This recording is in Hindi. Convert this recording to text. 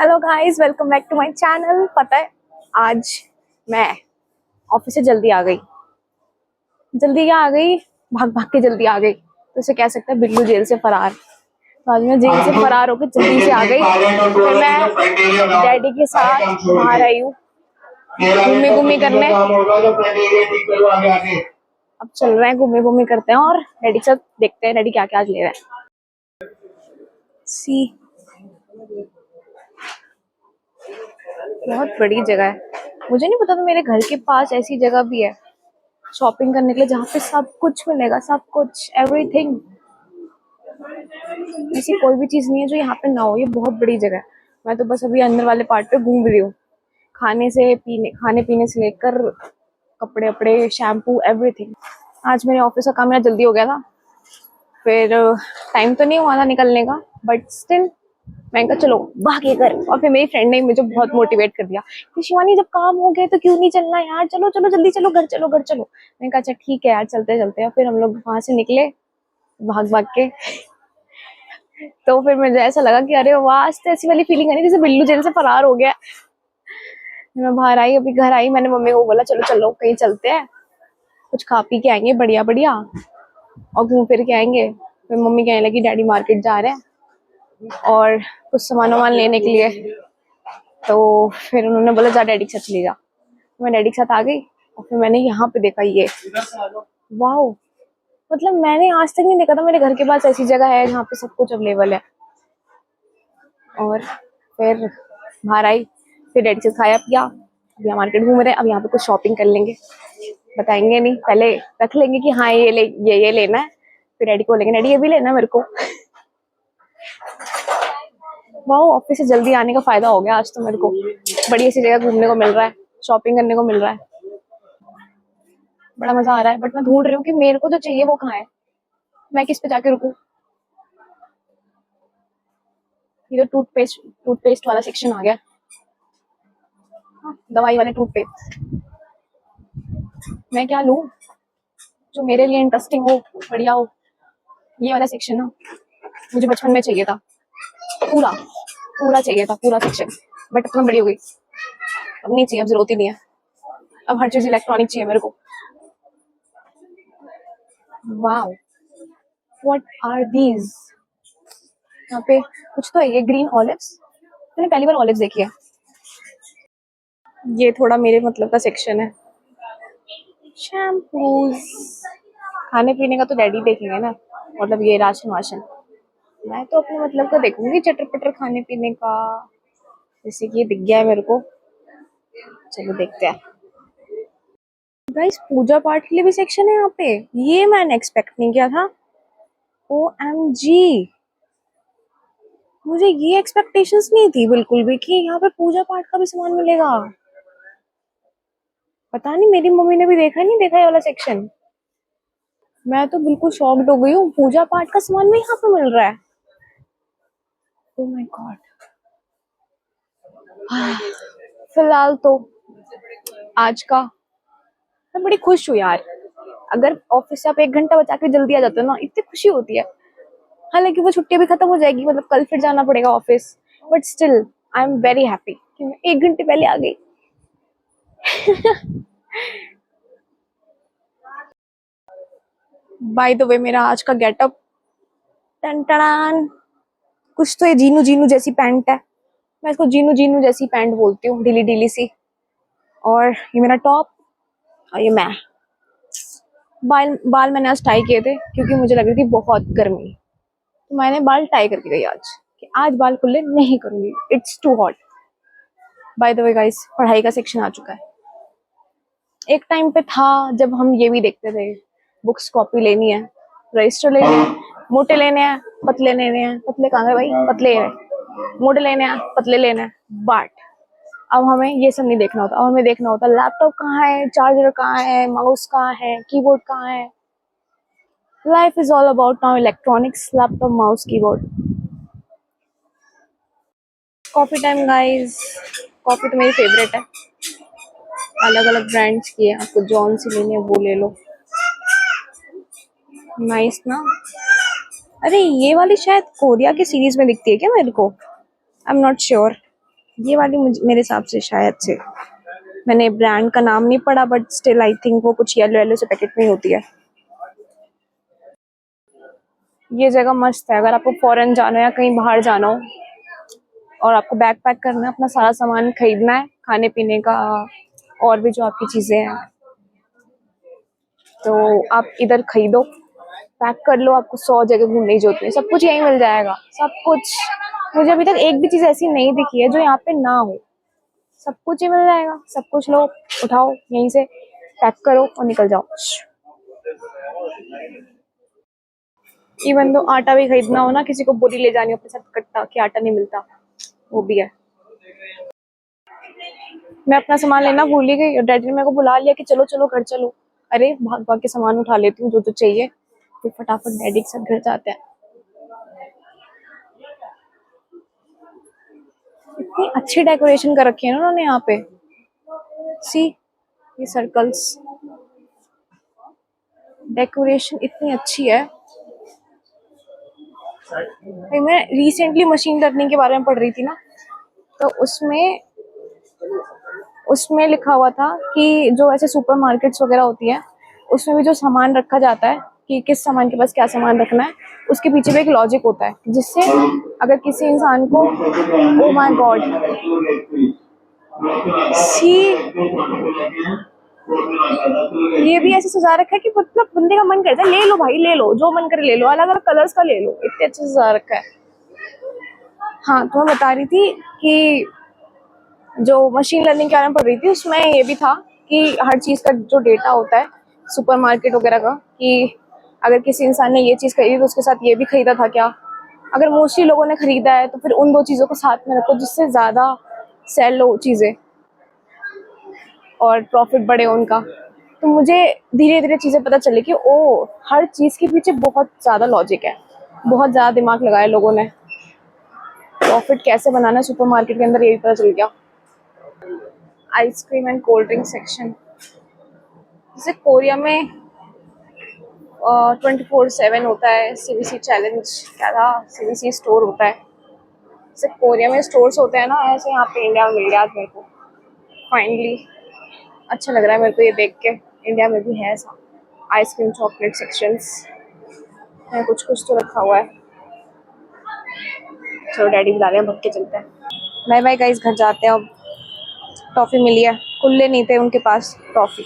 Hello guys, welcome back to my channel. पता है आज मैं ऑफिस से जल्दी आ गई। भाग भाग के जल्दी आ गई, तो इसे कह सकते हैं बिल्लू जेल से फरार। तो आज मैं जेल से फरार होकर जल्दी से आ गई। फिर मैं डैडी के साथ बाहर आई हूँ घूमी घूमी करने। अब चल रहे हैं, घूमी घूमी करते हैं और डैडी से देखते हैं डैडी क्या क्या आज ले रहे हैं। सी बहुत बड़ी जगह है। मुझे नहीं पता था मेरे घर के पास ऐसी जगह भी है शॉपिंग करने के लिए, जहाँ पे सब कुछ मिलेगा, सब कुछ, एवरीथिंग। ऐसी कोई भी चीज नहीं है जो यहाँ पे ना हो। ये बहुत बड़ी जगह है। मैं तो बस अभी अंदर वाले पार्ट पे घूम रही हूँ। खाने पीने से लेकर कपड़े वपड़े, शैम्पू, एवरीथिंग। आज मेरे ऑफिस का काम मेरा जल्दी हो गया था। फिर टाइम तो नहीं हुआ था निकलने का, बट स्टिल मैंने कहा चलो भागे घर। और फिर मेरी फ्रेंड ने मुझे बहुत मोटिवेट कर दिया कि शिवानी, जब काम हो गए तो क्यों नहीं चलना यार, चलो चलो जल्दी चलो, घर चलो घर चलो। मैंने कहा अच्छा ठीक है यार, चलते चलते हैं। फिर हम लोग वहां से निकले भाग भाग के। तो फिर मुझे ऐसा लगा कि अरे वाह, आज तो ऐसी वाली फीलिंग आई जैसे बिल्लू जेल से फरार हो गया। मैं बाहर आई, अभी घर आई, मैंने मम्मी को बोला चलो चलो कहीं चलते हैं, कुछ खा पी के आएंगे बढ़िया बढ़िया और घूम फिर के आएंगे। फिर मम्मी कहने लगी डैडी मार्केट जा रहे हैं और कुछ सामान वामान लेने के लिए। तो फिर उन्होंने बोला जा डैडी के साथ चली जा। मैं डैडी के साथ आ गई और फिर मैंने यहाँ पे देखा ये, वाओ। मतलब मैंने आज तक नहीं देखा था मेरे घर के पास ऐसी जगह है जहाँ पे सब कुछ अवेलेबल है। और फिर बाहर आई, फिर डैडी से खाया पिया, अब यहाँ मार्केट घूम रहे हैं। अब यहाँ पे कुछ शॉपिंग कर लेंगे, बताएंगे नहीं, पहले रख लेंगे कि हाँ ये लेना है। फिर डैडी को लेंगे, डैडी ये भी लेना है मेरे को। वाह, ऑफिस से जल्दी आने का फायदा हो गया आज तो मेरे को। बड़ी सी जगह घूमने को मिल रहा है, शॉपिंग करने को मिल रहा है, बड़ा मजा आ रहा है। बट मैं ढूंढ रही हूँ कि मेरे को जो चाहिए वो कहाँ है, मैं किस पे जाके रुकूं। ये तो टूथपेस्ट वाला सेक्शन आ गया। हाँ, दवाई वाले टूथपेस्ट। मैं क्या लूं जो मेरे लिए इंटरेस्टिंग हो, बढ़िया हो। ये वाला सेक्शन ना मुझे बचपन में चाहिए था, पूरा पूरा चाहिए था, पूरा सेक्शन। बट इतना बड़ी हो गई, अब नहीं चाहिए, अब जरूरत ही नहीं है। अब हर चीज इलेक्ट्रॉनिक चाहिए मेरे को। Wow, what are these. यहाँ पे कुछ तो है, ये ग्रीन ऑलिव्स। मैंने पहली बार ऑलिव्स देखी है। ये थोड़ा मेरे मतलब का सेक्शन है, शैम्पूज। खाने पीने का तो डैडी देखेंगे ना, मतलब ये राशन वाशन। मैं तो अपने मतलब का देखूंगी, चटर पटर खाने पीने का। जैसे कि ये दिख गया है मेरे को, चलो देखते हैं। गाइस, पूजा पाठ के लिए भी सेक्शन है यहाँ पे, ये मैंने एक्सपेक्ट नहीं किया था। OMG, मुझे ये एक्सपेक्टेशंस नहीं थी बिल्कुल भी कि यहाँ पे पूजा पाठ का भी सामान मिलेगा। पता नहीं मेरी मम्मी ने भी देखा नहीं देखा ये वाला सेक्शन। मैं तो बिल्कुल शॉक्ड हो गई हूँ, पूजा पाठ का सामान भी यहाँ पे मिल रहा है। Oh my God. फिलहाल तो आज का मैं बड़ी खुश हूँ यार। अगर ऑफिस से आप 1 घंटा बचा के जल्दी आ जाते हो ना, इतनी खुशी होती है। हालांकि वो छुट्टी भी खत्म हो जाएगी, मतलब कल फिर जाना पड़ेगा office, but still I am very happy कि मैं 1 घंटे पहले आ गई। बाय द वे, मेरा आज का गेटअप, टन कुछ तो ये जीनू जीनू जैसी पैंट है। मैं इसको जीनू जीनू जैसी पैंट बोलती हूँ, ढीली ढीली सी। और ये मेरा टॉप, और ये मैं। बाल बाल मैंने आज टाई किए थे क्योंकि मुझे लग रही थी बहुत गर्मी, तो मैंने बाल टाई करके गई आज कि आज बाल खुले नहीं करूंगी, it's too hot. By the way guys, पढ़ाई का सेक्शन आ चुका है। एक टाइम पे था जब हम ये भी देखते थे, बुक्स कॉपी लेनी है, रजिस्टर लेने हैं, मोटे लेने हैं, पतले लेने हैं। पतले कहाँ गए भाई, पतले हैं। मोटे लेने हैं, पतले लेने हैं। बट अब हमें ये सब नहीं देखना होता। अब हमें देखना होता लैपटॉप कहाँ है, चार्जर कहाँ है, माउस कहाँ है, कीबोर्ड कहाँ है। Life is all about now electronics, laptop, mouse, keyboard. Coffee time guys. Coffee तो मेरी फेवरेट है, अलग अलग ब्रांड्स की है, आपको जॉन सी लेनी है वो ले लो। नाइस ना। अरे ये वाली शायद कोरिया की सीरीज में दिखती है क्या मेरे को, आई एम नॉट श्योर। ये वाली मुझे मेरे हिसाब से शायद से, मैंने ब्रांड का नाम नहीं पढ़ा बट स्टिल आई थिंक वो कुछ येलो येलो से पैकेट में ही होती है। ये जगह मस्त है अगर आपको फॉरेन जाना है या कहीं बाहर जाना हो और आपको बैग पैक करना है, अपना सारा सामान खरीदना है खाने पीने का और भी जो आपकी चीजें हैं, तो आप इधर खरीदो, पैक कर लो, आपको 100 जगह घूमने की जरूरत नहीं, सब कुछ यहीं मिल जाएगा, सब कुछ। मुझे अभी तक एक भी चीज ऐसी नहीं दिखी है जो यहाँ पे ना हो, सब कुछ ही मिल जाएगा, सब कुछ लो, उठाओ यहीं से, पैक करो और निकल जाओ। इवन दो आटा भी खरीदना हो ना, किसी को बोरी ले जानी हो अपने साथ कट्टा कि आटा नहीं मिलता, वो भी है। मैं अपना सामान लेना भूल ही गई और डैडी ने मेरे को बुला लिया कि चलो चलो घर चलो। अरे भाग भाग के सामान उठा लेती हूँ जो चाहिए, फिर फटाफट डैडी के साथ घर जाते हैं। इतनी अच्छी डेकोरेशन कर रखी है ना उन्होंने यहाँ पे, सी ये सर्कल्स, डेकोरेशन इतनी अच्छी है। मैं रिसेंटली मशीन लर्निंग के बारे में पढ़ रही थी ना, तो उसमें उसमें लिखा हुआ था कि जो ऐसे सुपरमार्केट्स वगैरह होती है उसमें भी जो सामान रखा जाता है कि किस सामान के पास क्या सामान रखना है, उसके पीछे भी एक लॉजिक होता है जिससे अगर किसी इंसान को, ओ माय गॉड, सी ये भी ऐसे सजा रखा है कि मतलब बंदे का मन करता है ले लो भाई ले लो, जो मन करे ले लो, अलग अलग कलर्स का ले लो, इतने अच्छे से सजा रखा है। हाँ तो मैं बता रही थी कि जो मशीन लर्निंग के बारे में पढ़ रही थी उसमें ये भी था कि हर चीज का जो डेटा होता है सुपरमार्केट वगैरह का, कि अगर किसी इंसान ने ये चीज खरीदी तो उसके साथ ये भी खरीदा था क्या, अगर मोस्टली लोगों ने खरीदा है तो फिर उन दो चीजों को साथ में रखो जिससे ज्यादा सेल हो चीजें और प्रॉफिट बढ़े उनका। तो मुझे धीरे धीरे चीजें पता चली कि ओ हर चीज के पीछे बहुत ज्यादा लॉजिक है, बहुत ज्यादा दिमाग लगाया लोगों ने, प्रॉफिट कैसे बनाना है सुपरमार्केट के अंदर ये भी पता चल गया। Ice cream and cold drink section, जैसे कोरिया में 24/7 होता है सीबीसी चैलेंज, क्या था सीबीसी स्टोर होता है, जैसे कोरिया में स्टोर्स होते हैं ना, ऐसे यहाँ पे इंडिया में मिल गया आज मेरे को फाइनली। अच्छा लग रहा है मेरे को ये देख के, इंडिया में भी है ऐसा आइसक्रीम चॉकलेट सेक्शंस है, कुछ कुछ तो रखा हुआ है। चलो डैडी बुला रहे हैं, भग के चलते हैं। बाय बाय गाइस, घर जाते हैं अब। टॉफी मिली है, कुल्ले नहीं थे उनके पास टॉफी।